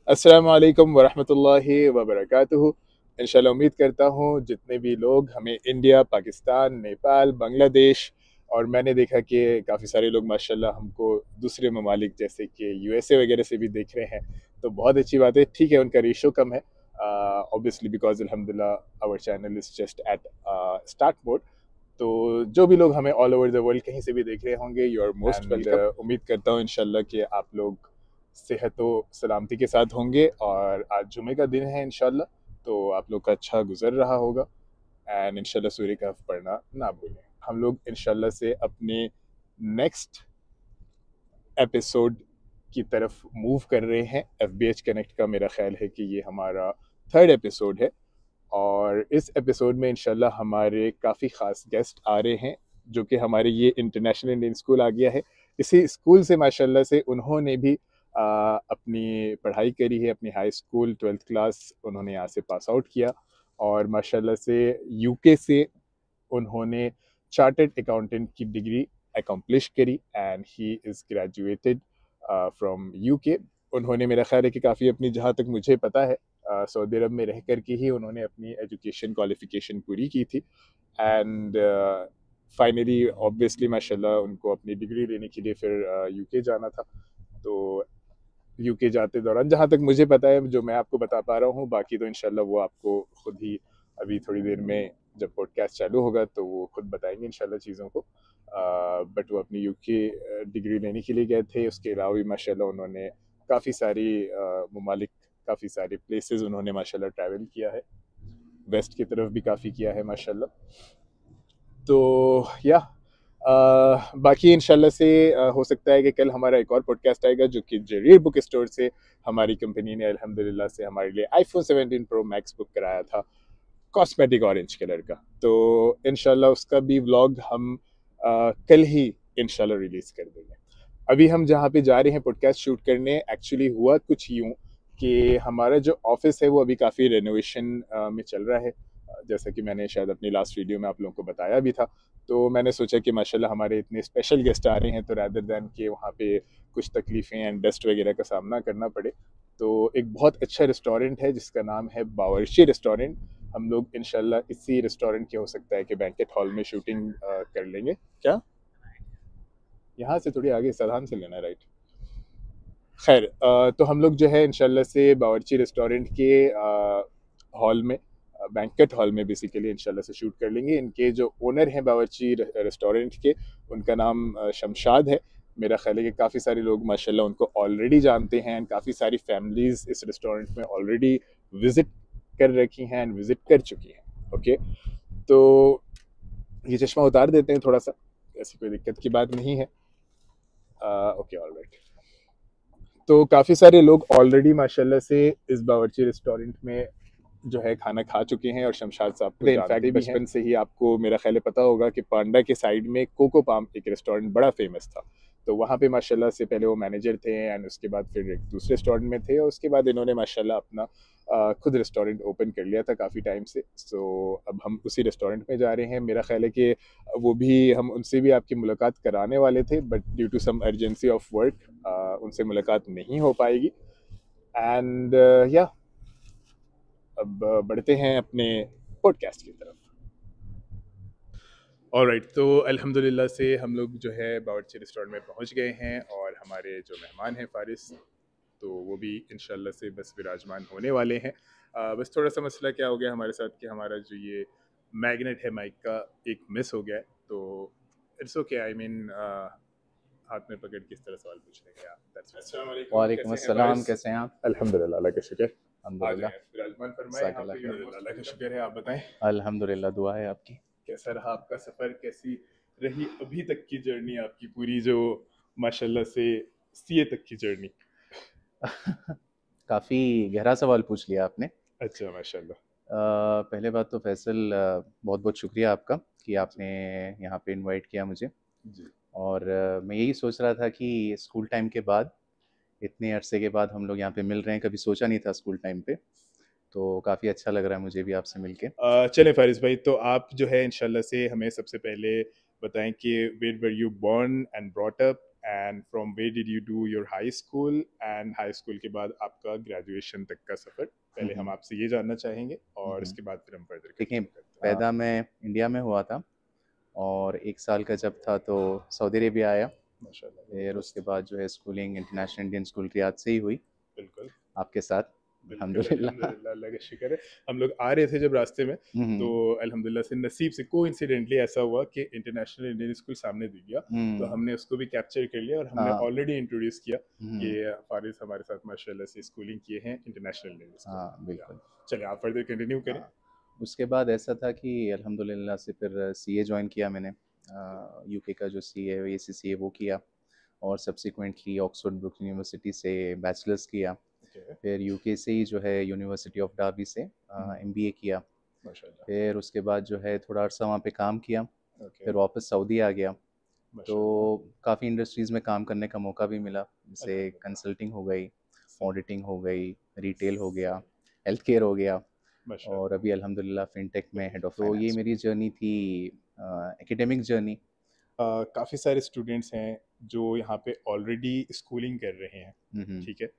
अस्सलामु अलैकुम वरहमतुल्लाहि वबरकातुहू। इंशाल्लाह उम्मीद करता हूँ जितने भी लोग हमें इंडिया, पाकिस्तान, नेपाल, बांग्लादेश और मैंने देखा कि काफ़ी सारे लोग माशाल्लाह हमको दूसरे ममालिक जैसे कि यूएसए वगैरह से भी देख रहे हैं, तो बहुत अच्छी बात है। ठीक है, उनका रेशो कम है ऑब्वियसली बिकॉज अल्हम्दुलिल्लाह our channel is just at start mode. तो जो भी लोग हमें ऑल ओवर द वर्ल्ड कहीं से भी देख रहे होंगे, यू आर मोस्ट वेलकम। उम्मीद करता हूँ इंशाल्लाह कि आप लोग सेहत व सलामती के साथ होंगे और आज जुमे का दिन है इंशाल्लाह, तो आप लोग का अच्छा गुजर रहा होगा एंड इंशाल्लाह सूर्य का पढ़ना ना भूलें। हम लोग इंशाल्लाह से अपने नेक्स्ट एपिसोड की तरफ मूव कर रहे हैं। FBH कनेक्ट का मेरा ख्याल है कि ये हमारा थर्ड एपिसोड है और इस एपिसोड में इंशाल्लाह हमारे काफ़ी ख़ास गेस्ट आ रहे हैं जो कि हमारे ये इंटरनेशनल इंडियन स्कूल आ गया है। इसी स्कूल से माशाल्लाह से उन्होंने भी अपनी पढ़ाई करी है। अपनी हाई स्कूल 12th क्लास उन्होंने यहाँ से पास आउट किया और माशाल्लाह से यूके से उन्होंने चार्टर्ड अकाउंटेंट की डिग्री अकम्प्लिश करी and he is graduated from UK. उन्होंने मेरा ख्याल है कि काफ़ी अपनी, जहाँ तक मुझे पता है, सऊदी अरब में रह कर के ही उन्होंने अपनी एजुकेशन क्वालिफिकेशन पूरी की थी एंड फाइनली ऑब्वियसली माशाल्लाह उनको अपनी डिग्री लेने के लिए फिर यूके जाना था। तो यूके जाते दौरान, जहाँ तक मुझे पता है, जो मैं आपको बता पा रहा हूँ, बाकी तो इंशाल्लाह वो आपको खुद ही अभी थोड़ी देर में जब पॉडकास्ट चालू होगा तो वो खुद बताएंगे इंशाल्लाह चीज़ों को। बट वो अपनी यूके डिग्री लेने के लिए गए थे। उसके अलावा भी माशाल्लाह उन्होंने काफ़ी सारी ममालिक, काफ़ी सारे प्लेसेस उन्होंने माशाल्लाह ट्रैवल किया है। वेस्ट की तरफ भी काफ़ी किया है माशाल्लाह। तो या बाकी इंशाल्लाह से हो सकता है कि कल हमारा एक और पॉडकास्ट आएगा जो कि जरीर बुक स्टोर से हमारी कंपनी ने अल्हम्दुलिल्लाह से हमारे लिए आईफोन 17 प्रो मैक्स बुक कराया था, कॉस्मेटिक ऑरेंज कलर का। तो इंशाल्लाह उसका भी व्लॉग हम कल ही इंशाल्लाह रिलीज़ कर देंगे। अभी हम जहाँ पे जा रहे हैं पॉडकास्ट शूट करने, एक्चुअली हुआ कुछ यूँ कि हमारा जो ऑफिस है वो अभी काफ़ी रेनोवेशन में चल रहा है, जैसा कि मैंने शायद अपनी लास्ट वीडियो में आप लोगों को बताया भी था। तो मैंने सोचा कि माशाल्लाह हमारे इतने स्पेशल गेस्ट आ रहे हैं, तो रैदर दैन कि वहाँ पे कुछ तकलीफ़ें एंड डस्ट वगैरह का सामना करना पड़े, तो एक बहुत अच्छा रेस्टोरेंट है जिसका नाम है बावर्ची रेस्टोरेंट। हम लोग इंशाल्लाह इसी रेस्टोरेंट के, हो सकता है कि बैंकेट हॉल में शूटिंग कर लेंगे। क्या यहाँ से थोड़ी आगे साधारण से लेना, राइट? खैर, तो हम लोग जो है इंशाल्लाह से बावर्ची रेस्टोरेंट के हॉल में, बैंकेट हॉल में बेसिकली इंशाल्लाह से शूट कर लेंगे। इनके जो ओनर हैं बावर्ची रेस्टोरेंट के, उनका नाम शमशाद है। मेरा ख्याल है कि काफ़ी सारे लोग माशाल्लाह उनको ऑलरेडी जानते हैं एंड काफ़ी सारी फैमिलीज़ इस रेस्टोरेंट में ऑलरेडी विज़िट कर रखी हैं एंड विज़िट कर चुकी हैं। ओके, तो ये चश्मा उतार देते हैं थोड़ा सा, ऐसी कोई दिक्कत की बात नहीं है। Okay, alright. तो काफ़ी सारे लोग ऑलरेडी माशाल्लाह से इस बावर्ची रेस्टोरेंट में जो है खाना खा चुके हैं और शमशाद साहब को जानते भी हैं। बचपन से ही आपको मेरा ख्याल है पता होगा कि पांडा के साइड में कोको पाम एक रेस्टोरेंट बड़ा फेमस था। तो वहाँ पे माशाल्लाह से पहले वो मैनेजर थे एंड उसके बाद फिर एक दूसरे रेस्टोरेंट में थे और उसके बाद इन्होंने माशाल्लाह अपना खुद रेस्टोरेंट ओपन कर लिया था काफ़ी टाइम से। सो अब हम उसी रेस्टोरेंट में जा रहे हैं। मेरा ख्याल है कि वो भी, हम उनसे भी आपकी मुलाकात कराने वाले थे but due to some urgency of work उनसे मुलाकात नहीं हो पाएगी। एंड या अब बढ़ते हैं अपने पॉडकास्ट की तरफ। ऑलराइट, तो अल्हम्दुलिल्लाह से हम लोग जो है बावर्ची रेस्टोरेंट में पहुंच गए हैं और हमारे जो मेहमान हैं फारिस, तो वो भी इंशाल्लाह से बस विराजमान होने वाले हैं। बस थोड़ा सा मसला क्या हो गया हमारे साथ कि हमारा जो ये मैग्नेट है माइक का, एक मिस हो गया है। तो इट्स ओके, आई मीन हाथ में पकड़ किस तरह सवाल पूछ लेंगे आप। अस्सलाम वालेकुम, वालेकुम अस्सलाम, कैसे हैं आप? अल्हम्दुलिल्लाह, अल्लाह का शुक्र। अल्हम्दुलिल्लाह। विराजमान फरमाए यहाँ पे, अल्लाह का शुक्र है। आप बताएं अल्हम्दुलिल्लाह, दुआ है आपकी। कैसा रहा आपका सफ़र, कैसी रही अभी तक की जर्नी आपकी पूरी, जो माशाल्लाह से सीए तक की जर्नी? काफ़ी गहरा सवाल पूछ लिया आपने। अच्छा, माशाल्लाह। पहले बात तो फैसल, बहुत बहुत शुक्रिया आपका कि आपने यहाँ पे इनवाइट किया मुझे। जी और मैं यही सोच रहा था कि स्कूल टाइम के बाद, इतने अरसे के बाद हम लोग यहाँ पे मिल रहे हैं, कभी सोचा नहीं था स्कूल टाइम पे। तो काफ़ी अच्छा लग रहा है मुझे भी आपसे मिलके। चलें फारिस भाई, तो आप जो है इंशाल्लाह से हमें सबसे पहले बताएं कि where were you born and brought up and from where did you do your high school, and high school के बाद आपका ग्रेजुएशन तक का सफ़र, पहले हम आपसे ये जानना चाहेंगे और इसके बाद फिर हम फर्दर देखिए, कंटिन्यू करते हैं। पैदा मैं इंडिया में हुआ था और 1 साल का जब था तो सऊदी अरेबिया आया। माशाल्लाह, फिर उसके ज़बरदस्त। बाद जो है schooling international Indian school Riyadh से ही हुई, बिल्कुल, आपके साथ, बिल्कुल, अल्हम्दुलिल्लाह। अल्हम्दुलिल्लाह, अल्लाह का शुक्र है। हम लोग आ रहे थे जब रास्ते में, हुँ, तो हुँ। अल्हम्दुलिल्लाह से नसीब से कोइंसिडेंटली ऐसा हुआ कि इंटरनेशनल इंडियन स्कूल सामने दिख गया, तो हुँ, हमने उसको भी कैप्चर कर लिया और हमने हाँ, ऑलरेडी इंट्रोड्यूस किया कि हुँ, फारिस हमारे साथ माशाल्लाह से स्कूलिंग किए हैं इंटरनेशनल इंडियन स्कूल हाँ, में। या बिल्कुल। चलिए आप फर्दर कंटिन्यू करें। हाँ, उसके बाद ऐसा था कि अल्हम्दुलिल्लाह से फिर सीए जॉइन किया मैंने। ओके, यूके का जो सीए है, एसीसीए वो किया और सब्सिक्वेंटली ऑक्सफोर्ड ब्रुक यूनिवर्सिटी से बैचलर्स किया। ओके। फिर यूके से ही जो है यूनिवर्सिटी ऑफ डार्बी से एमबीए किया। माशाल्लाह। फिर उसके बाद जो है थोड़ा अर्सा वहाँ पे काम किया, ओके, फिर वापस सऊदी आ गया। तो माशाल्लाह। काफ़ी इंडस्ट्रीज़ में काम करने का मौका भी मिला, जैसे अल्हम्दुलिल्लाह। कंसल्टिंग हो गई, सही, ऑडिटिंग हो गई, रिटेल हो गया, सही, हेल्थ केयर हो गया और माशाल्लाह। अभी अल्हम्दुलिल्लाह फिनटेक में वेरी हेड ऑफ नाइस। तो ये मेरी जर्नी थी, एकेडमिक जर्नी। काफ़ी सारे स्टूडेंट्स हैं जो यहाँ पे ऑलरेडी स्कूलिंग कर रहे हैं, हुँ, हुँ। ठीक है।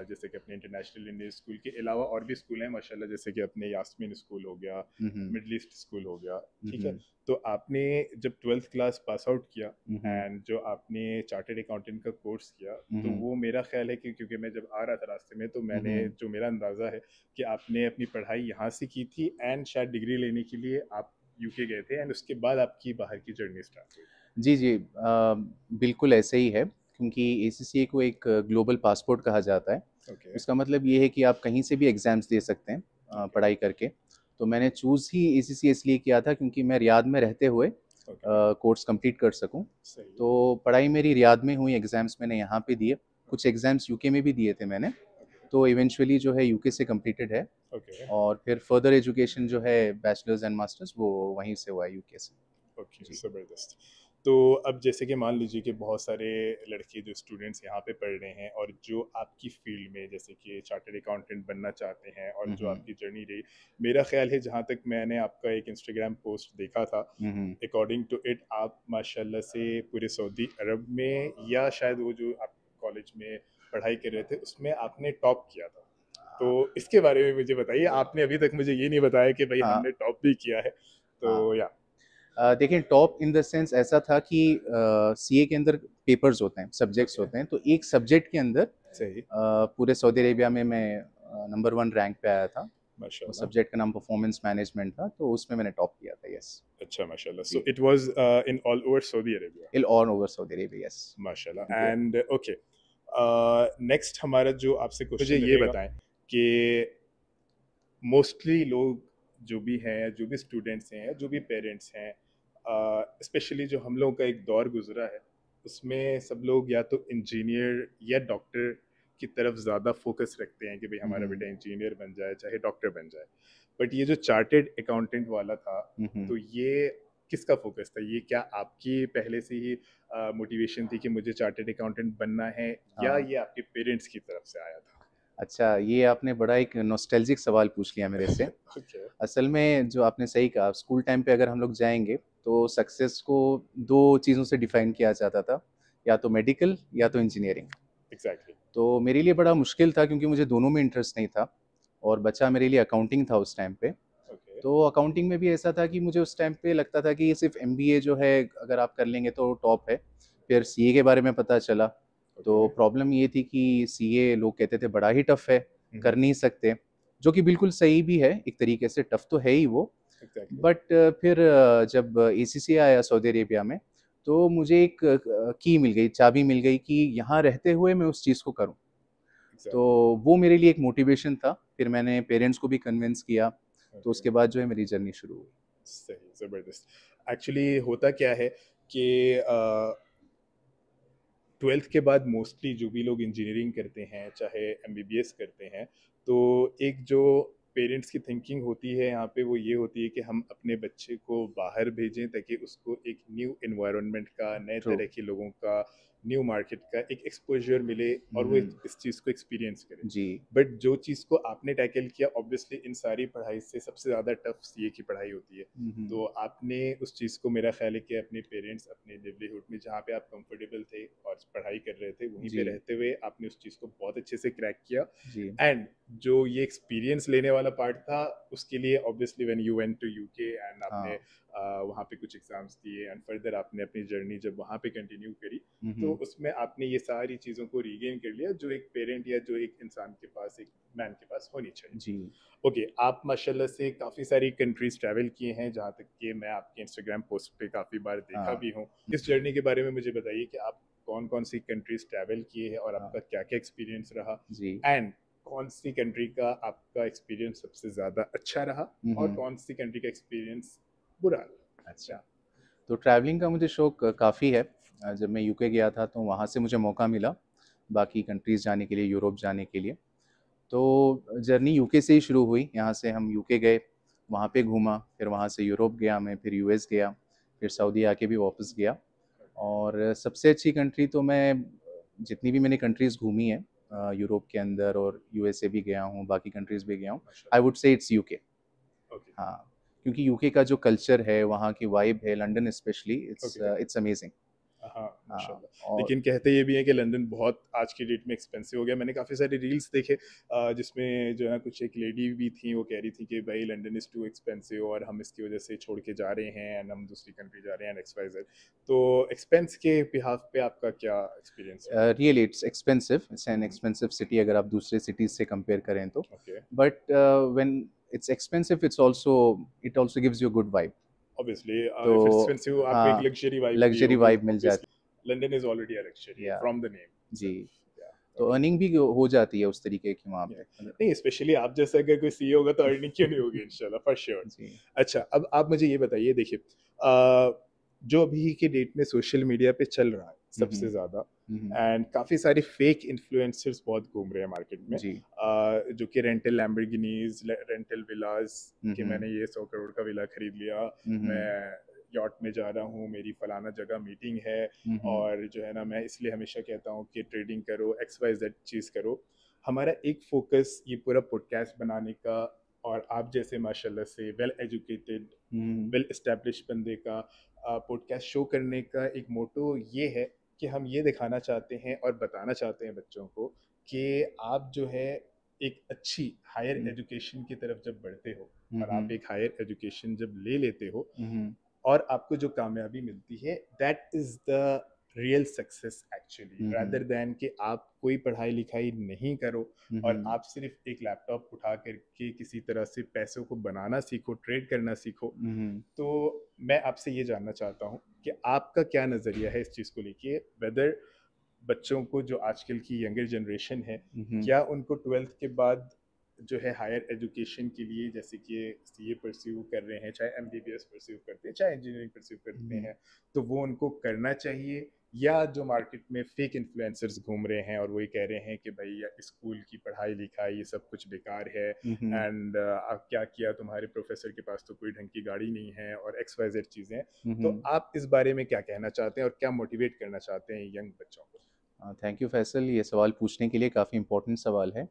जैसे कि अपने इंटरनेशनल इंडियन स्कूल के अलावा और भी स्कूल हैं माशाल्लाह, जैसे कि अपने यास्मीन स्कूल हो गया, हुँ, हुँ। मिडल ईस्ट स्कूल हो गया, हुँ, ठीक है। हुँ। तो आपने जब 12th क्लास पास आउट किया हुँ, हुँ। एंड जो आपने चार्टर्ड अकाउंटेंट का कोर्स किया, हुँ, तो हुँ। वो मेरा ख्याल है कि क्योंकि मैं जब आ रहा था रास्ते में, तो हुँ, मैंने हुँ। जो मेरा अंदाज़ा है कि आपने अपनी पढ़ाई यहाँ से की थी एंड शायद डिग्री लेने के लिए आप यूके गए थे एंड उसके बाद आपकी बाहर की जर्नी स्टार्ट हुई। जी, जी। बिल्कुल ऐसे ही है क्योंकि एसीसीए को एक ग्लोबल पासपोर्ट कहा जाता है। ओके, उसका मतलब ये है कि आप कहीं से भी एग्ज़ाम्स दे सकते हैं ओके, पढ़ाई करके। तो मैंने चूज़ ही एसीसीए इसलिए किया था क्योंकि मैं रियाद में रहते हुए ओके, कोर्स कंप्लीट कर सकूँ। सही, तो पढ़ाई मेरी रियाद में हुई, एग्ज़ाम्स मैंने यहाँ पे दिए, कुछ ओके, एग्ज़ाम्स यूके में भी दिए थे मैंने। ओके, तो इवेंचुअली जो है यूके से कंप्लीटेड है ओके, और फिर फर्दर एजुकेशन जो है बैचलर्स एंड मास्टर्स वो वहीं से हुआ है यूके से। ओके, जी। ज़बरदस्त। तो अब जैसे कि मान लीजिए कि बहुत सारे लड़के जो स्टूडेंट्स यहाँ पे पढ़ रहे हैं और जो आपकी फ़ील्ड में जैसे कि चार्टर्ड अकाउंटेंट बनना चाहते हैं और हुँ, जो हुँ। आपकी जर्नी रही, मेरा ख़्याल है जहाँ तक मैंने आपका एक इंस्टाग्राम पोस्ट देखा था, हुँ, हुँ। अकॉर्डिंग टू इट आप माशाल्लाह से पूरे सऊदी अरब में या शायद वो जो आप कॉलेज में पढ़ाई कर रहे थे, उसमें आपने टॉप किया था। तो इसके बारे में मुझे बताइए, आपने अभी तक मुझे ये नहीं बताया कि भई हाँ, हमने टॉप भी किया है, हाँ। तो या देखिए टॉप इन द सेंस ऐसा था कि सीए के अंदर पेपर्स होते हैं, सब्जेक्ट्स ओके, होते हैं, तो एक सब्जेक्ट के अंदर सही, पूरे सऊदी अरेबिया में मैं नंबर 1 रैंक पे आया था। उस माशाल्लाह। सब्जेक्ट का नाम परफॉर्मेंस मैनेजमेंट था, तो उसमें मैंने टॉप किया था, यस। अच्छा माशाल्लाह। सो जी, it was in all over Saudi Arabia. Ill all over Saudi Arabia, yes. माशाल्लाह जी। एंड ओके, नेक्स्ट हमारा जो आपसे क्वेश्चन मुझे ये बताएं कि मोस्टली लोग जो भी हैं, जो भी स्टूडेंट्स हैं, जो भी पेरेंट्स हैं, स्पेशली जो हम लोगों का एक दौर गुजरा है, उसमें सब लोग या तो इंजीनियर या डॉक्टर की तरफ ज़्यादा फोकस रखते हैं कि भाई हुँ, हमारा हुँ। बेटा इंजीनियर बन जाए चाहे डॉक्टर बन जाए। बट ये जो चार्टेड अकाउंटेंट वाला था, हुँ, हुँ। तो ये किसका फोकस था? ये क्या आपकी पहले से ही मोटिवेशन थी कि मुझे चार्टेड अकाउंटेंट बनना है, या हाँ। ये आपके पेरेंट्स की तरफ से आया था? अच्छा, ये आपने बड़ा एक नॉस्टैल्जिक सवाल पूछ लिया मेरे से। ओके, असल में जो आपने सही कहा, स्कूल टाइम पे अगर हम लोग जाएँगे, तो सक्सेस को 2 चीज़ों से डिफ़ाइन किया जाता था, या तो मेडिकल या तो इंजीनियरिंग। एग्जैक्टली, तो मेरे लिए बड़ा मुश्किल था क्योंकि मुझे दोनों में इंटरेस्ट नहीं था और बचा मेरे लिए अकाउंटिंग था उस टाइम पे। ओके, तो अकाउंटिंग में भी ऐसा था कि मुझे उस टाइम पे लगता था कि सिर्फ़ एमबीए जो है अगर आप कर लेंगे तो टॉप है। फिर सीए के बारे में पता चला, तो ओके, प्रॉब्लम ये थी कि सीए लोग कहते थे बड़ा ही टफ़ है, कर हम्म, नहीं सकते, जो कि बिल्कुल सही भी है, एक तरीके से टफ़ तो है ही वो। एग्जैक्टली, बट फिर जब एसीसी आया सऊदी अरेबिया में, तो मुझे एक की मिल गई, चाबी मिल गई कि यहाँ रहते हुए मैं उस चीज़ को करूँ। तो एग्जैक्टली, वो मेरे लिए एक मोटिवेशन था। फिर मैंने पेरेंट्स को भी कन्विंस किया, तो ओके, उसके बाद जो है मेरी जर्नी शुरू हुई। सही, ज़बरदस्त। एक्चुअली होता क्या है कि 12th के बाद मोस्टली जो भी लोग इंजीनियरिंग करते हैं, चाहे एमबीबीएस करते हैं, तो एक जो पेरेंट्स की थिंकिंग होती है यहाँ पे, वो ये होती है कि हम अपने बच्चे को बाहर भेजें ताकि उसको एक न्यू एनवायरनमेंट का, नए ट्रू। तरह के लोगों का न्यू मार्केट का एक एक्सपोजर मिले और वो इस चीज़ को एक्सपीरियंस करें। जी बट जो चीज़ को आपने टैकल किया, ऑब्वियसली इन सारी पढ़ाई से सबसे ज़्यादा टफ सीए की पढ़ाई होती है। तो आपने उस चीज़ को, मेरा ख्याल है कि अपने पेरेंट्स, अपने लिवलीहुड में जहाँ पे आप कंफर्टेबल थे और पढ़ाई कर रहे थे, वहीं पे जी रहते हुए आपने उस चीज़ को बहुत अच्छे से क्रैक किया। जी एंड जो ये एक्सपीरियंस लेने वाला पार्ट था, उसके लिए obviously when you went to UK and आपने हाँ वहाँ पे कुछ एग्जाम्स दिए एंड फर्दर आपने अपनी जर्नी जब वहाँ पे कंटिन्यू करी, तो हम्म, उसमें आपने ये सारी चीज़ों को रीगेन कर लिया जो एक पेरेंट या जो एक इंसान के पास, एक मैन के पास होनी चाहिए। जी ओके, आप माशाल्लाह से काफ़ी सारी कंट्रीज ट्रैवल किए हैं, जहाँ तक कि मैं आपके इंस्टाग्राम पोस्ट पे काफ़ी बार देखा हाँ भी हूँ। इस जर्नी के बारे में मुझे बताइए कि आप कौन कौन सी कंट्रीज ट्रैवल किए हैं और हाँ आपका क्या क्या एक्सपीरियंस रहा, जी एंड कौन सी कंट्री का आपका एक्सपीरियंस सबसे ज़्यादा अच्छा रहा और कौन सी कंट्री का एक्सपीरियंस बुरा रहा। अच्छा। तो ट्रैवलिंग का मुझे शौक काफ़ी है। जब मैं यूके गया था तो वहाँ से मुझे मौका मिला बाकी कंट्रीज़ जाने के लिए, यूरोप जाने के लिए। तो जर्नी यूके से ही शुरू हुई। यहाँ से हम यूके गए, वहाँ पे घूमा, फिर वहाँ से यूरोप गया मैं, फिर यूएस गया, फिर सऊदी आके भी वापस गया। और सबसे अच्छी कंट्री तो मैं, जितनी भी मैंने कंट्रीज़ घूमी है यूरोप के अंदर और यूएसए भी गया हूँ, बाकी कंट्रीज़ भी गया हूँ, आई वुड से इट्स यूके। ओके हाँ, क्योंकि यूके का जो कल्चर है, वहाँ की वाइब है, London specially, it's okay. It's amazing. हाँ, हाँ, माशाल्लाह। और लेकिन कहते ये भी है कि लंदन बहुत आज की डेट में एक्सपेंसिव हो गया। मैंने काफ़ी सारे रील्स देखे जिसमें जो है ना, कुछ एक लेडी भी थी, वो कह रही थी कि भाई लंदन इज़ टू एक्सपेंसिव और हम इसकी वजह से छोड़ के जा रहे हैं एंड हम दूसरी कंट्री जा रहे हैं, एक्स वाई जेड। तो एक्सपेंस के बिहाफ पे आपका क्या एक्सपीरियंस रहा? Really it's expensive, it's an expensive city अगर आप दूसरे सिटीज़ से कंपेयर करें तो। Okay, but when it's expensive, it also gives you good vibe. Obviously तो इफ इट्स एक्सपेंसिव आपको एक हाँ, लग्जरी वाइब चाहिए लग्ज़री होगी, वाइब मिल जाती obviously London is already a luxury या फ्रॉम द नेम जी, इटसेल्फ। या तो ओके। अर्निंग भी हो जाती है उस तरीके की वहाँ Yeah. पे। नहीं, स्पेशली आप जैसा अगर कोई सीईओ होगा तो अर्निंग क्यों नहीं होगी, इंशाल्लाह फॉर श्योर। जी। अच्छा, अब आप मुझे ये बताइए, देखिए जो अभी के डेट में सोशल मीडिया पे चल रहा है हुँ, सबसे ज़्यादा, हुँ, एंड काफ़ी सारे फेक इन्फ्लुएंसर्स बहुत घूम रहे हैं मार्केट में, जी। जो कि रेंटल लैम्बोर्गिनीज, रेंटल विलास, हुँ, कि मैंने ये 100 करोड़ का विला खरीद लिया, हुँ, मैं यॉट में जा रहा हूँ, मेरी फलाना जगह मीटिंग है, हुँ, और जो है ना, मैं इसलिए हमेशा कहता हूँ कि ट्रेडिंग करो, एक्स वाई जेड चीज़ करो। हमारा एक फोकस ये पूरा पॉडकास्ट बनाने का, और आप जैसे माशाल्लाह से वेल एजुकेटेड, हुँ, वेल एस्टेब्लिश बंदे का पॉडकास्ट शो करने का एक मोटो ये है कि हम ये दिखाना चाहते हैं और बताना चाहते हैं बच्चों को कि आप जो है एक अच्छी हायर हुँ, एजुकेशन की तरफ जब बढ़ते हो और हुँ, आप एक हायर एजुकेशन जब ले लेते हो हुँ, और आपको जो कामयाबी मिलती है, that is the real success actually, hmm, rather than कि आप कोई पढ़ाई लिखाई नहीं करो और हुँ, आप सिर्फ एक लैपटॉप उठा करके किसी तरह से पैसों को बनाना सीखो, ट्रेड करना सीखो। हुँ, तो मैं आपसे ये जानना चाहता हूँ कि आपका क्या नज़रिया है इस चीज़ को लेके, वेदर बच्चों को, जो आजकल की यंगर जनरेशन है, हुँ, क्या उनको ट्वेल्थ के बाद जो है हायर एजुकेशन के लिए, जैसे कि सीए परस्यू कर रहे हैं, चाहे एमबीबीएस परस्यू करते हैं, चाहे इंजीनियरिंग परस्यू करते हुँ, हैं, तो वो उनको करना चाहिए, या जो मार्केट में फेक इन्फ्लुएंसर्स घूम रहे हैं और वो ये कह रहे हैं कि भाई स्कूल की पढ़ाई लिखाई ये सब कुछ बेकार है, हुँ, एंड आप क्या किया, तुम्हारे प्रोफेसर के पास तो कोई ढंग की गाड़ी नहीं है, और एक्स वाई जेड चीज़ें। तो हुँ। आप इस बारे में क्या कहना चाहते हैं और क्या मोटिवेट करना चाहते हैं यंग बच्चों को? थैंक यू फैसल, ये सवाल पूछने के लिए काफ़ी इम्पोर्टेंट सवाल है।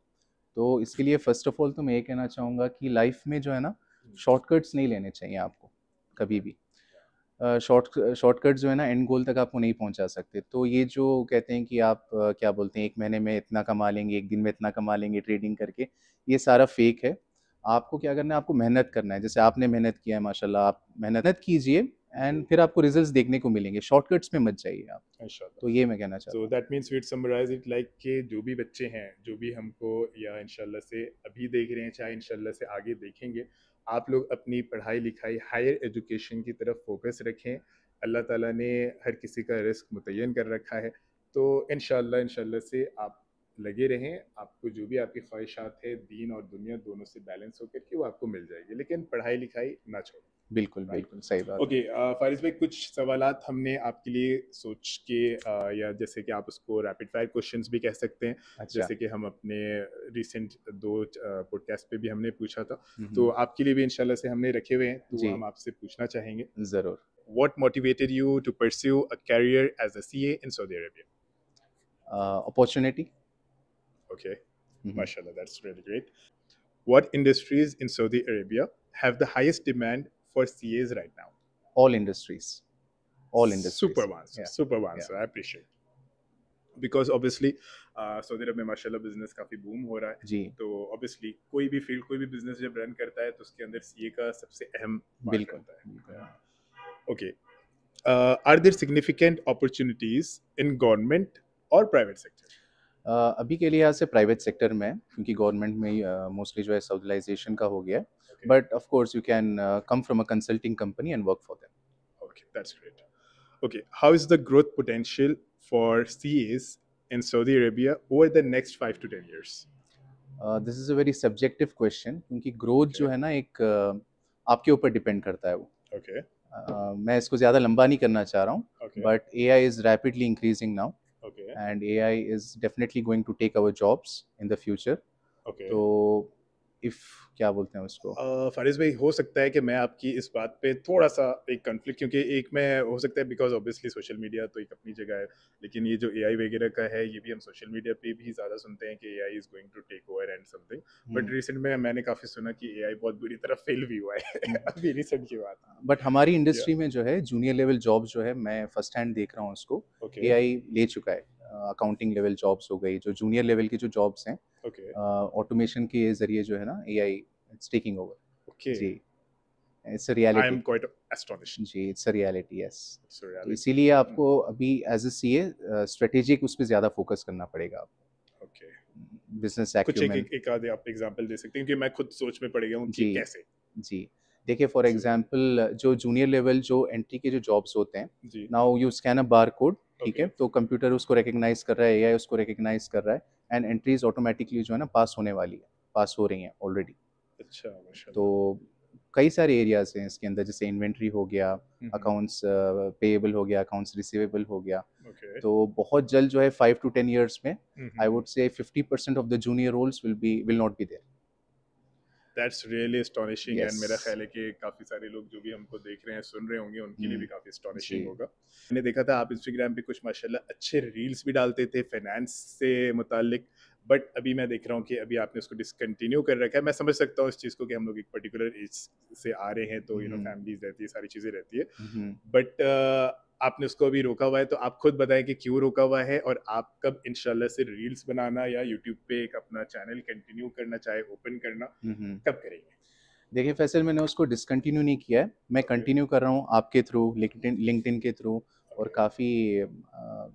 तो इसके लिए फ़र्स्ट ऑफ़ ऑल तो मैं ये कहना चाहूँगा कि लाइफ़ में जो है ना, शॉर्टकट्स नहीं लेने चाहिए आपको, कभी भी। शॉर्टकट जो है ना, एंड गोल तक आपको नहीं पहुंचा सकते। तो ये जो कहते हैं कि आप क्या बोलते हैं, एक महीने में इतना कमा लेंगे, एक दिन में इतना कमा लेंगे ट्रेडिंग करके, ये सारा फेक है। आपको क्या करना है, आपको मेहनत करना है। जैसे आपने मेहनत किया है माशाल्लाह, आप मेहनत कीजिए जी, एंड फिर आपको रिजल्ट्स देखने को मिलेंगे। शॉर्टकट्स में मत जाइए आप। तो इंशाल्लाह। ये मैं कहना सो चाहता हूँ। That means we'd summarize it like कि जो भी बच्चे हैं, जो भी हमको या इंशाल्लाह से अभी देख रहे हैं, चाहे इंशाल्लाह से आगे देखेंगे, आप लोग अपनी पढ़ाई लिखाई, हायर एजुकेशन की तरफ फोकस रखें। अल्लाह ताला ने हर किसी का रिस्क मुतय्यन कर रखा है, तो इंशाल्लाह इंशाल्लाह से आप लगे रहें। आपको जो भी आपकी ख्वाहिशात है, दीन और दुनिया दोनों से बैलेंस होकर के वो आपको मिल जाएगी, लेकिन पढ़ाई लिखाई ना छोड़ें। बिल्कुल राइट। बिल्कुल सही बात है। ओके, फारिस भाई, कुछ सवालात हमने आपके लिए सोच के या जैसे कि आप उसको रैपिड फायर क्वेश्चंस भी कह सकते हैं, अच्छा। जैसे कि हम अपने रिसेंट दो पॉडकास्ट पे भी हमने पूछा था, तो हम्म, आपके लिए भी इंशाल्लाह से हमने रखे हुए हैं, तो वो जी हम आपसे पूछना चाहेंगे। ज़रूर। What motivated you to pursue a career as a CA in Saudi Arabia? Opportunity. Okay, mashallah, that's really great. What industries in Saudi Arabia have the highest demand for CAs right now? All industries, all industries. Superb answer, या superb या answer. I appreciate. Because obviously Saudi Arab में माशाल्लाह business काफ़ी boom हो रहा है, जी तो obviously कोई भी फील्ड, कोई भी बिजनेस जब रन करता है तो उसके अंदर सीए का सबसे अहम पार्ट बिल्कुल रहता बिल्कुल। है। Okay, are there significant opportunities in government और प्राइवेट सेक्टर? अभी के लिहाज से प्राइवेट सेक्टर में है, क्योंकि गवर्नमेंट में मोस्टली जो है साउथलाइजेशन का हो गया है, Okay. But of course you can come from a consulting company and work for them. Okay, that's great. Okay, how is the growth potential for CAs in Saudi Arabia over the next 5 to 10 years? This is a very subjective question, क्योंकि growth Okay. जो है ना एक आपके ऊपर depend करता है वो। Okay, मैं इसको ज़्यादा लंबा नहीं करना चाह रहा हूँ, okay, but AI is rapidly increasing now okay, and AI is definitely going to take our jobs in the future. okay. तो इफ़ क्या बोलते हैं उसको, फारिस भाई, हो सकता है कि मैं आपकी इस बात पे थोड़ा सा एक कन्फ्लिक्ट, क्योंकि एक में हो सकता है बिकॉज ऑब्वियसली सोशल मीडिया तो एक अपनी जगह है, लेकिन ये जो एआई वगैरह का है ये भी हम सोशल मीडिया पे भी ज़्यादा सुनते हैं कि AI is going to take over and something, but recent में मैंने काफ़ी सुना कि एआई बहुत बुरी तरह फेल भी हुआ है अभी रिसेंट की बात। बट हमारी या इंडस्ट्री में जो है जूनियर लेवल जॉब जो है, मैं फर्स्ट हैंड देख रहा हूँ उसको, ओके AI ले चुका है। अकाउंटिंग लेवल जॉब्स हो गई, जो जूनियर लेवल की जो जॉब्स हैं, ओके ऑटोमेशन के ज़रिए जो है ना AI it's taking over. Okay, जी, it's a I am reality. Quite astonished. जी, it's a reality, yes. It's a तो रियलिटी। इसीलिए आपको अभी एज अ सीए स्ट्रेटेजिक उस पर ज़्यादा फोकस करना पड़ेगा आपको, ओके, बिजनेस कुछ एक एक्यूमेन। एक एक आधे आप एग्जांपल दे सकते हैं, क्योंकि मैं खुद सोच में पड़ गया हूँ कि जी कैसे। जी, देखिए फॉर जी एग्जांपल जो जूनियर लेवल जो एंट्री के जो जॉब्स होते हैं, जी। Now you scan a bar code, ठीक है, ओके, तो कंप्यूटर उसको रिकग्नाइज कर रहा है, AI उसको रिकग्नाइज कर रहा है, एंड एंट्रीज ऑटोमेटिकली जो है ना पास होने वाली है, पास हो रही हैं ऑलरेडी। अच्छा, तो माशाल्लाह। कई सारे एरियाज हैं इसके अंदर, जैसे इन्वेंट्री हो गया, अकाउंट्स पेएबल हो गया, अकाउंट्स रिसीवेबल हो गया। ओके। तो बहुत जल्द जो है 5 to 10 years में आई would say 50% of the junior roles will not be there. That's really astonishing, yes. And मेरा ख्याल है कि काफ़ी सारे लोग जो भी हमको देख रहे हैं, सुन रहे होंगे, उनके लिए भी काफ़ी जी। एस्टोनिशिंग होगा। मैंने देखा था आप इंस्टाग्राम पे कुछ माशाल्लाह अच्छे रील्स भी डालते थे फाइनेंस से मुतालिक, बट अभी मैं देख रहा हूँ कि अभी आपने उसको डिसकंटिन्यू कर रखा है। मैं समझ सकता हूँ इस चीज़ को कि हम लोग एक पर्टिकुलर एज से आ रहे हैं, तो फैमिलीज रहती है, सारी चीज़ें रहती है, बट आपने उसको अभी रोका हुआ है, तो आप खुद बताएं कि क्यों रोका हुआ है, और आप कब इंशाल्लाह से रील्स बनाना या यूट्यूब पे एक अपना चैनल कंटिन्यू करना, चाहे ओपन करना, कब करेंगे? देखिए फैसल, मैंने उसको डिसकंटिन्यू नहीं किया है, मैं ओके कंटिन्यू कर रहा हूँ आपके थ्रू, लिंक्डइन के थ्रू, और ओके काफ़ी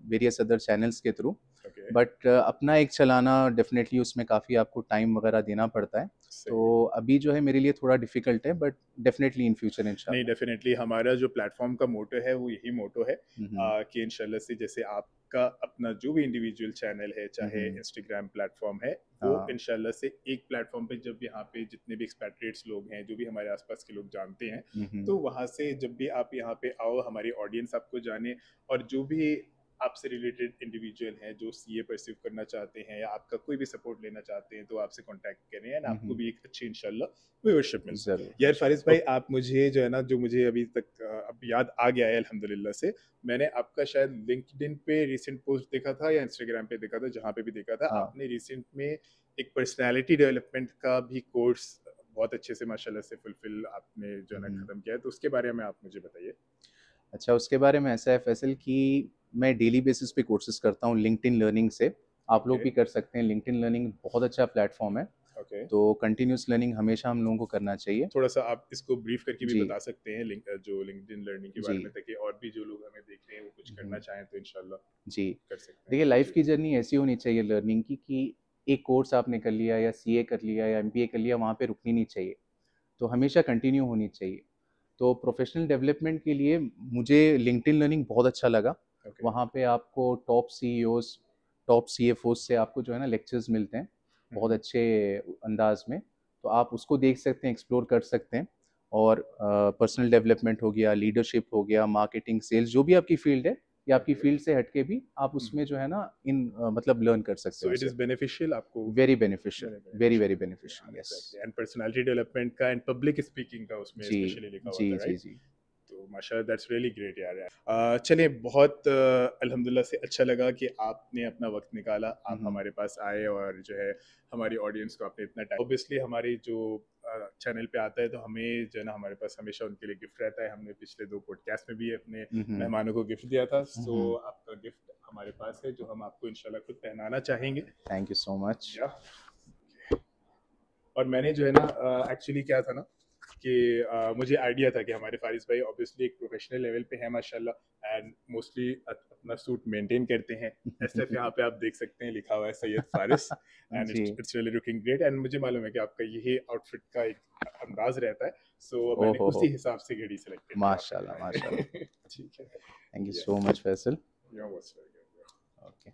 वेरियस अदर चैनल्स के थ्रू। ओके, बट अपना एक चलाना डेफिनेटली उसमें काफ़ी आपको टाइम वगैरह देना पड़ता है। तो सही। अभी जो है मेरे लिए थोड़ा डिफ़िकल्ट है, बट डेफिनेटली इन फ्यूचर नहीं, इंशाल्लाह। डेफिनेटली हमारा जो प्लेटफॉर्म का मोटो है वो यही मोटो है, हम्म कि इंशाल्लाह से जैसे आपका अपना जो भी इंडिविजुअल चैनल है, चाहे हम्म, इंस्टाग्राम प्लेटफॉर्म है, वो हाँ इंशाल्लाह से एक प्लेटफॉर्म पे जब यहाँ पे जितने भी एक्सपैट्रिएट्स लोग हैं, जो भी हमारे आसपास के लोग जानते हैं, हम्म तो वहाँ से जब भी आप यहाँ पे आओ, हमारी ऑडियंस आपको जाने, और जो भी आपसे रिलेटेड इंडिविजुअल हैं जो सीए परस्यू करना चाहते हैं या आपका कोई भी सपोर्ट लेना चाहते हैं, तो आपसे कांटेक्ट करें, एंड आपको भी एक अच्छी इंशाल्लाह व्यूअरशिप मिल सके। ज़रूर यार फारिस इंशाल्लाह। भाई, आप मुझे जो है ना, जो मुझे अभी तक अब याद आ गया है अल्हम्दुलिल्लाह से, मैंने आपका शायद लिंक्डइन पे रिसेंट पोस्ट देखा था या इंस्टाग्राम पे देखा था, जहाँ पे भी देखा था, हाँ। आपने रिसेंट में एक पर्सनालिटी डेवलपमेंट का भी कोर्स बहुत अच्छे से माशाल्लाह से फुलफिल आपने जो है ना हम्म। खत्म किया है, तो उसके बारे में आप मुझे बताइए। अच्छा, उसके बारे में ऐसा है फैसल कि मैं डेली बेसिस पे कोर्सेज करता हूँ लिंक्डइन लर्निंग से। आप लोग ओके भी कर सकते हैं, लिंक्डइन लर्निंग बहुत अच्छा प्लेटफॉर्म है। ओके, तो कंटिन्यूस लर्निंग हमेशा हम लोगों को करना चाहिए। थोड़ा सा आप इसको ब्रीफ करके भी जी बता सकते हैं जो लिंक्डइन लर्निंग के जी। बारे में, ताकि और भी जो लोग हमें देख रहे हैं वो कुछ करना हम्म, चाहें तो इंशाल्लाह जी। कर सकते देखिए हैं लाइफ जी। की जर्नी ऐसी होनी चाहिए लर्निंग की, कि एक कोर्स आपने कर लिया या सीए कर लिया या एमबीए कर लिया, वहाँ पे रुकनी नहीं चाहिए, तो हमेशा कंटिन्यू होनी चाहिए। तो प्रोफेशनल डेवलपमेंट के लिए मुझे लिंक्डइन लर्निंग बहुत अच्छा लगा। ओके वहाँ पे आपको टॉप सीईओज, टॉप सीएफओज से आपको जो है ना लेक्चर्स मिलते हैं बहुत अच्छे अंदाज में। तो आप उसको देख सकते हैं, एक्सप्लोर कर सकते हैं। और पर्सनल डेवलपमेंट हो गया, लीडरशिप हो गया, मार्केटिंग, सेल्स, जो भी आपकी फील्ड है या आपकी ओके, फील्ड से हटके भी आप उसमें जो है ना मतलब लर्न कर सकते सो हैं इट उसे। इज बेनिफिशियल आपको। Very beneficial, very very beneficial, very beneficial, yes. Exactly, and personality development का एंड पब्लिक स्पीकिंग का उसमें जी स्पेशली लिखा हुआ जी था, जी राइट? जी। तो माशाल्लाह दैट्स रियली ग्रेट यार। चलिए, बहुत अल्हम्दुलिल्लाह से अच्छा लगा कि आपने अपना वक्त निकाला, आप हमारे पास आए और जो है हमारी ऑडियंस को आपने इतना टाइम। ऑब्वियसली हमारी जो चैनल पे आता है तो हमें जो है ना हमारे पास हमेशा उनके लिए गिफ्ट रहता है। हमने पिछले 2 पॉडकास्ट में भी अपने मेहमानों को गिफ्ट दिया था, सो आपका गिफ्ट हमारे पास है जो हम आपको इंशाल्लाह खुद पहनाना चाहेंगे। Thank you so much. और मैंने जो है ना एक्चुअली क्या था ना कि मुझे आइडिया था कि हमारे फारिस भाई ऑब्वियसली एक प्रोफेशनल लेवल पे है माशाल्लाह, एंड मोस्टली अपना सूट मेंटेन करते हैं। एसएफ यहाँ पे आप देख सकते हैं लिखा हुआ है Syed Faris, and it's really looking great. And मुझे मालूम है कि आपका यही आउटफिट का एक अंदाज रहता है, सो मैंने उसी हिसाब से घड़ी सेलेक्ट की। माशाल्लाह माशाल्लाह। ठीक है, thank you so much Faisal. You are most welcome. Okay,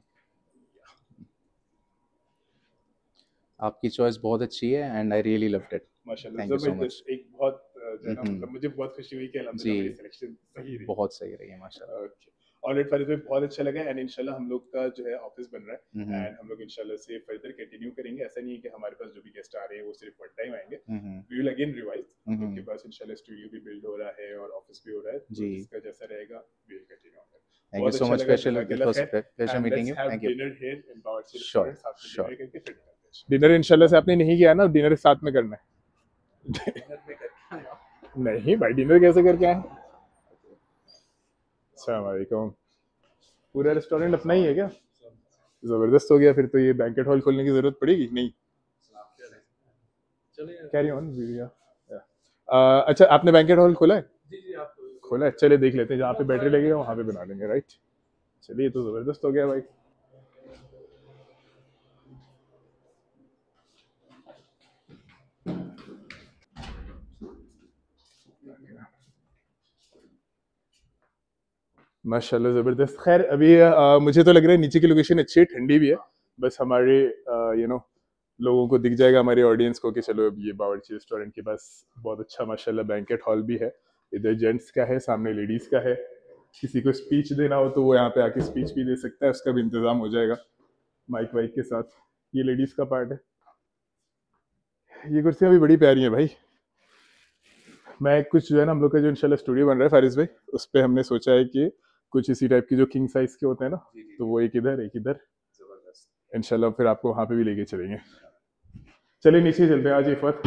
आपकी चॉइस बहुत अच्छी है and I really loved it. माशाल्लाह, थैंक यू सो मच। एक बहुत जो है ना मतलब मुझे बहुत खुशी हुई कि अल्हम्दुलिल्लाह मेरी सिलेक्शन सही रही। बहुत सही रही है माशाल्लाह। ओके, ऑलराइट फारिस भाई, बहुत अच्छा लगा। एंड इंशाल्लाह हम लोग का जो है ऑफिस बन रहा है, एंड हम लोग इंशाल्लाह से फर्दर कंटिन्यू करेंगे। ऐसा नहीं है कि हमारे पास जो भी गेस्ट आ रहे हैं वो सिर्फ वन टाइम आएंगे, वी विल अगेन रिवाइज। उनके पास इंशाल्लाह स्टूडियो भी बिल्ड हो रहा है और ऑफिस भी हो रहा है, तो इसका जैसा रहेगा we will continue. Thank you so much, Special. It was a pleasure meeting you. Thank you. Dinner here in Bawarchi Sure, Restaurant, sure. Dinner इंशाल्लाह से आपने नहीं किया ना, डिनर साथ में करना है। नहीं भाई, डिनर कैसे करके आए? अस्सलाम वालेकुम। पूरा रेस्टोरेंट अपना ही है क्या? जबरदस्त हो गया फिर तो। ये बैंकेट हॉल खोलने की जरूरत पड़ेगी नहीं? Carry on. अच्छा, आपने बैंकेट हॉल खोला है? खोला है, चलिए देख लेते हैं। जहाँ पे बैटरी लगेगा वहाँ पे बना लेंगे, राइट? चलिए, तो जबरदस्त हो गया भाई। माशाल्लाह ज़बरदस्त। खैर अभी मुझे तो लग रहा है नीचे की लोकेशन अच्छी है, ठंडी भी है। बस हमारे लोगों को दिख जाएगा, हमारे ऑडियंस को, कि चलो अब ये बावर्ची रेस्टोरेंट के पास बहुत अच्छा माशाल्लाह बैंकेट हॉल भी है। इधर जेंट्स का है, सामने लेडीज़ का है। किसी को स्पीच देना हो तो वो यहाँ पे आके स्पीच भी दे सकता है, उसका भी इंतज़ाम हो जाएगा माइक वाइक के साथ। ये लेडीज़ का पार्ट है। ये कुर्सियाँ भी बड़ी प्यारी हैं भाई। मैं कुछ जो है ना हम लोग का जो इंशाल्लाह स्टूडियो बन रहा है फारिस भाई, उस पर हमने सोचा है कि कुछ इसी टाइप की जो किंग साइज के होते हैं ना, तो वो एक इधर एक इधर, इंशाल्लाह फिर आपको वहाँ पे भी लेके चलेंगे। चलिए नीचे चलते हैं। आज Iffat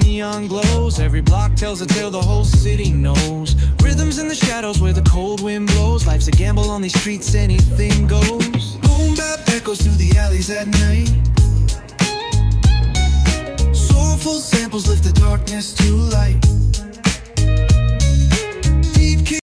neon glows, every block tells a tale the whole city knows. Rhythms in the shadows where the cold wind blows. Life's a gamble on these streets, anything goes. Boom bap echoes through the alleys at night. Soulful samples lift the darkness to light.